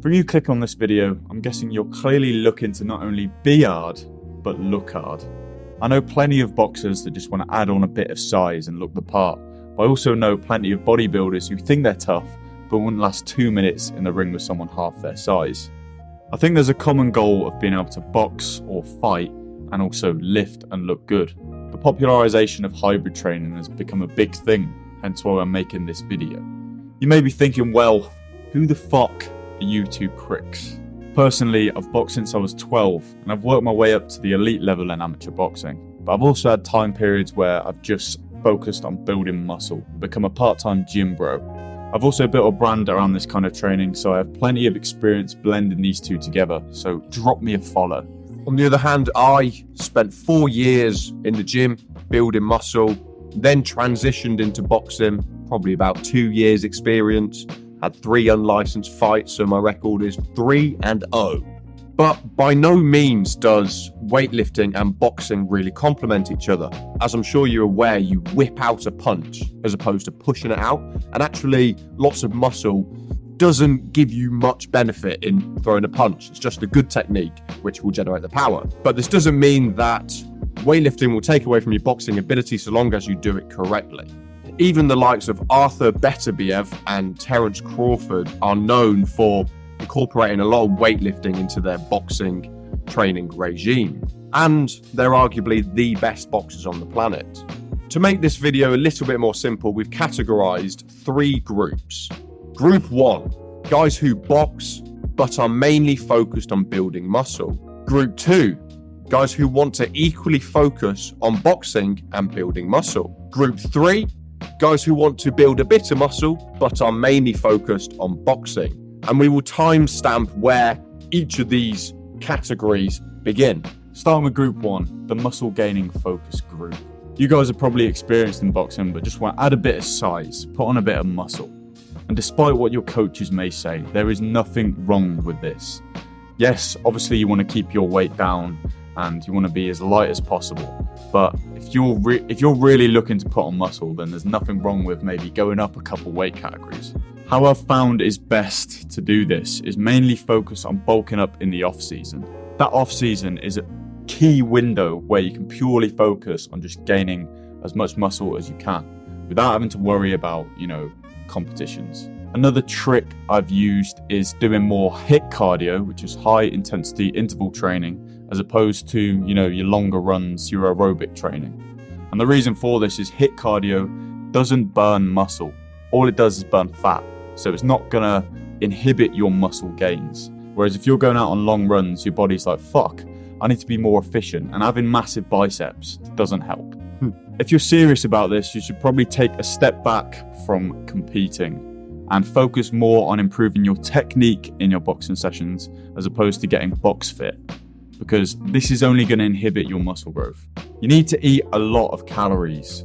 From you click on this video, I'm guessing you're clearly looking to not only be hard, but look hard. I know plenty of boxers that just want to add on a bit of size and look the part, but I also know plenty of bodybuilders who think they're tough, but wouldn't last 2 minutes in the ring with someone half their size. I think there's a common goal of being able to box or fight and also lift and look good. The popularization of hybrid training has become a big thing, hence why I'm making this video. You may be thinking, well, who the fuck are you two cricks? Personally, I've boxed since I was 12 and I've worked my way up to the elite level in amateur boxing. But I've also had time periods where I've just focused on building muscle, become a part-time gym bro. I've also built a brand around this kind of training, so I have plenty of experience blending these two together, so drop me a follow. On the other hand, I spent 4 years in the gym building muscle, then transitioned into boxing, probably about 2 years experience. Had 3 unlicensed fights, so my record is 3-0. But by no means does weightlifting and boxing really complement each other. As I'm sure you're aware, you whip out a punch as opposed to pushing it out, and actually lots of muscle doesn't give you much benefit in throwing a punch. It's just a good technique which will generate the power. But this doesn't mean that weightlifting will take away from your boxing ability so long as you do it correctly. Even the likes of Arthur Beterbiev and Terence Crawford are known for incorporating a lot of weightlifting into their boxing training regime. And they're arguably the best boxers on the planet. To make this video a little bit more simple, we've categorized 3 groups. Group 1, guys who box but are mainly focused on building muscle. Group 2, guys who want to equally focus on boxing and building muscle. Group 3, guys who want to build a bit of muscle but are mainly focused on boxing. And we will timestamp where each of these categories begin. Starting with group 1, the muscle gaining focus group. You guys are probably experienced in boxing but just want to add a bit of size, put on a bit of muscle. And despite what your coaches may say, there is nothing wrong with this. Yes, obviously you want to keep your weight down and you want to be as light as possible. But if you're really looking to put on muscle, then there's nothing wrong with maybe going up a couple weight categories. How I've found is best to do this is mainly focus on bulking up in the off season. That off season is a key window where you can purely focus on just gaining as much muscle as you can without having to worry about, competitions. Another trick I've used is doing more HIIT cardio, which is high intensity interval training, as opposed to, your longer runs, your aerobic training. And the reason for this is HIIT cardio doesn't burn muscle. All it does is burn fat. So it's not gonna inhibit your muscle gains. Whereas if you're going out on long runs, your body's like, fuck, I need to be more efficient. And having massive biceps doesn't help. If you're serious about this, you should probably take a step back from competing and focus more on improving your technique in your boxing sessions as opposed to getting box fit, because this is only going to inhibit your muscle growth. You need to eat a lot of calories.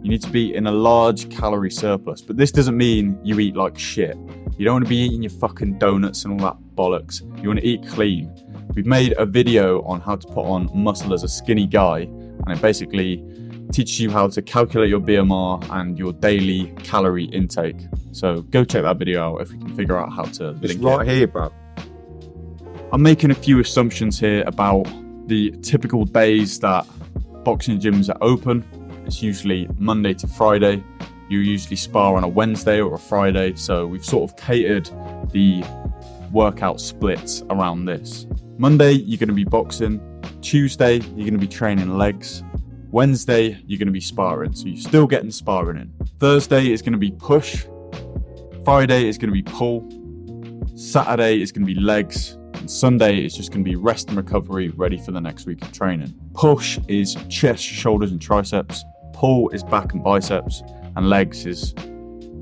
You need to be in a large calorie surplus, but this doesn't mean you eat like shit. You don't want to be eating your fucking donuts and all that bollocks. You want to eat clean. We've made a video on how to put on muscle as a skinny guy, and it basically teaches you how to calculate your BMR and your daily calorie intake. So go check that video out if we can figure out how to link it. Right here, bro. I'm making a few assumptions here about the typical days that boxing gyms are open. It's usually Monday to Friday. You usually spar on a Wednesday or a Friday. So we've sort of catered the workout splits around this. Monday, you're going to be boxing. Tuesday, you're going to be training legs. Wednesday, you're going to be sparring, so you're still getting sparring in. Thursday is going to be push. Friday is going to be pull. Saturday is going to be legs. And Sunday is just going to be rest and recovery, ready for the next week of training. Push is chest, shoulders, and triceps. Pull is back and biceps. And legs is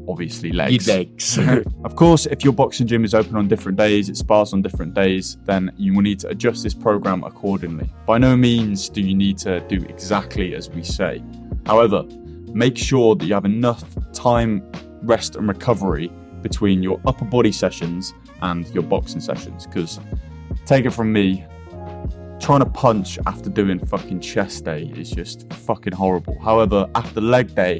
obviously legs. Of course, if your boxing gym is open on different days, it spars on different days, then you will need to adjust this program accordingly. By no means do you need to do exactly as we say. However, make sure that you have enough time, rest and recovery between your upper body sessions and your boxing sessions, because take it from me, trying to punch after doing fucking chest day is just fucking horrible. However, after leg day,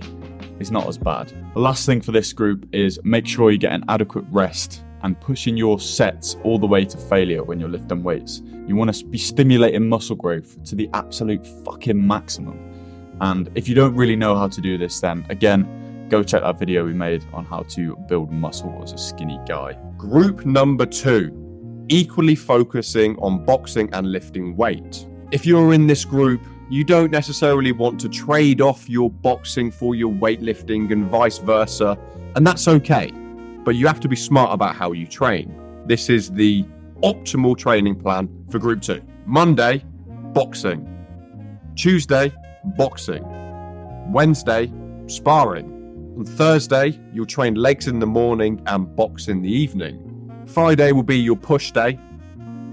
it's not as bad. The last thing for this group is make sure you get an adequate rest and pushing your sets all the way to failure when you're lifting weights. You want to be stimulating muscle growth to the absolute fucking maximum. And if you don't really know how to do this, then again, go check that video we made on how to build muscle as a skinny guy. Group number 2, equally focusing on boxing and lifting weight. If you're in this group, you don't necessarily want to trade off your boxing for your weightlifting and vice versa, and that's okay. But you have to be smart about how you train. This is the optimal training plan for group 2. Monday, boxing. Tuesday, boxing. Wednesday, sparring. On Thursday, you'll train legs in the morning and box in the evening. Friday will be your push day.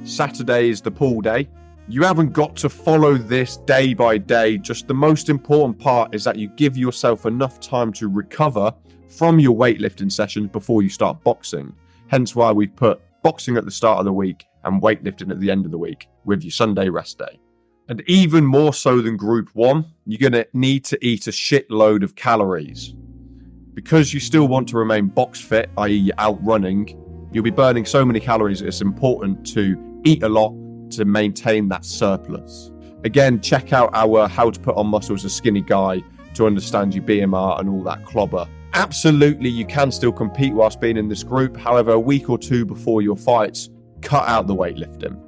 Saturday is the pull day. You haven't got to follow this day by day. Just the most important part is that you give yourself enough time to recover from your weightlifting sessions before you start boxing. Hence why we put boxing at the start of the week and weightlifting at the end of the week with your Sunday rest day. And even more so than group 1, you're going to need to eat a shitload of calories. Because you still want to remain box fit, i.e. you're out running, you'll be burning so many calories it's important to eat a lot to maintain that surplus. Again, check out our How to Put On Muscle as a Skinny Guy to understand your BMR and all that clobber. Absolutely, you can still compete whilst being in this group. However, a week or 2 before your fights, cut out the weightlifting.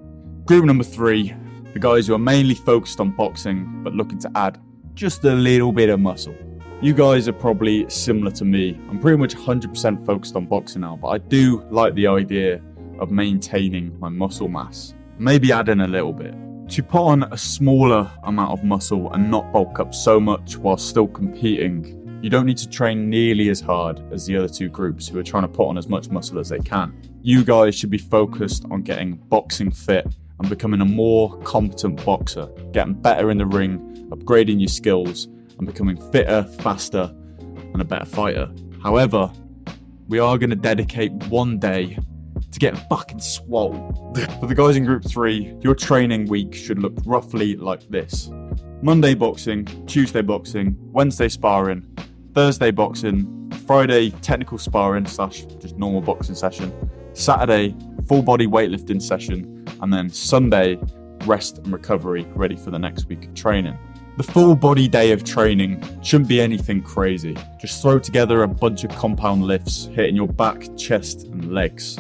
Group number 3, the guys who are mainly focused on boxing but looking to add just a little bit of muscle. You guys are probably similar to me. I'm pretty much 100% focused on boxing now, but I do like the idea of maintaining my muscle mass. Maybe adding a little bit. To put on a smaller amount of muscle and not bulk up so much while still competing, you don't need to train nearly as hard as the other 2 groups who are trying to put on as much muscle as they can. You guys should be focused on getting boxing fit and becoming a more competent boxer, getting better in the ring, upgrading your skills, and becoming fitter, faster, and a better fighter. However, we are going to dedicate one day to get fucking swole. For the guys in group 3, your training week should look roughly like this. Monday boxing, Tuesday boxing, Wednesday sparring, Thursday boxing, Friday technical sparring / just normal boxing session, Saturday full body weightlifting session, and then Sunday rest and recovery ready for the next week of training. The full body day of training shouldn't be anything crazy. Just throw together a bunch of compound lifts hitting your back, chest and legs.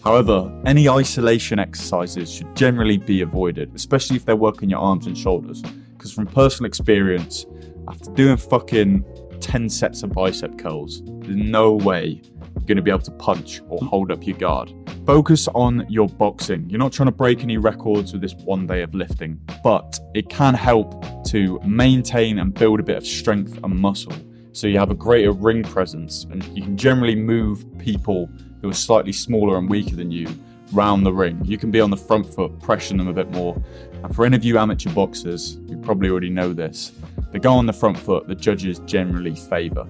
However, any isolation exercises should generally be avoided, especially if they're working your arms and shoulders. Because from personal experience, after doing fucking 10 sets of bicep curls, there's no way you're going to be able to punch or hold up your guard. Focus on your boxing. You're not trying to break any records with this one day of lifting, but it can help to maintain and build a bit of strength and muscle. So you have a greater ring presence and you can generally move people who are slightly smaller and weaker than you round the ring. You can be on the front foot, pressuring them a bit more. And for any of you amateur boxers, you probably already know this, they go on the front foot, the judges generally favour.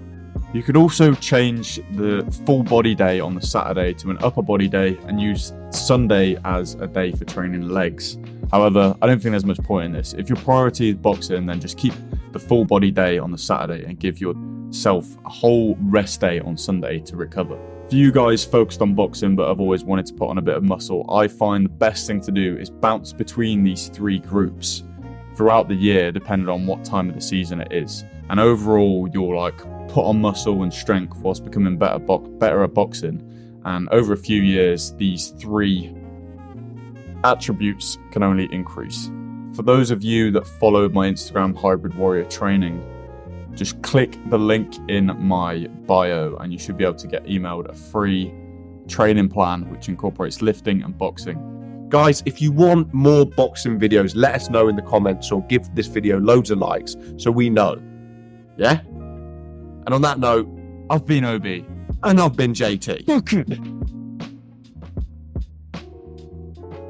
You could also change the full body day on the Saturday to an upper body day and use Sunday as a day for training legs. However, I don't think there's much point in this. If your priority is boxing, then just keep the full body day on the Saturday and give yourself a whole rest day on Sunday to recover. For you guys focused on boxing but have always wanted to put on a bit of muscle, I find the best thing to do is bounce between these 3 groups throughout the year, depending on what time of the season it is. And overall, you'll put on muscle and strength whilst becoming better at boxing. And over a few years, these 3 attributes can only increase. For those of you that follow my Instagram Hybrid Warrior Training, just click the link in my bio and you should be able to get emailed a free training plan which incorporates lifting and boxing. Guys, if you want more boxing videos, let us know in the comments or give this video loads of likes so we know. Yeah? And on that note, I've been OB. and I've been JT. Okay.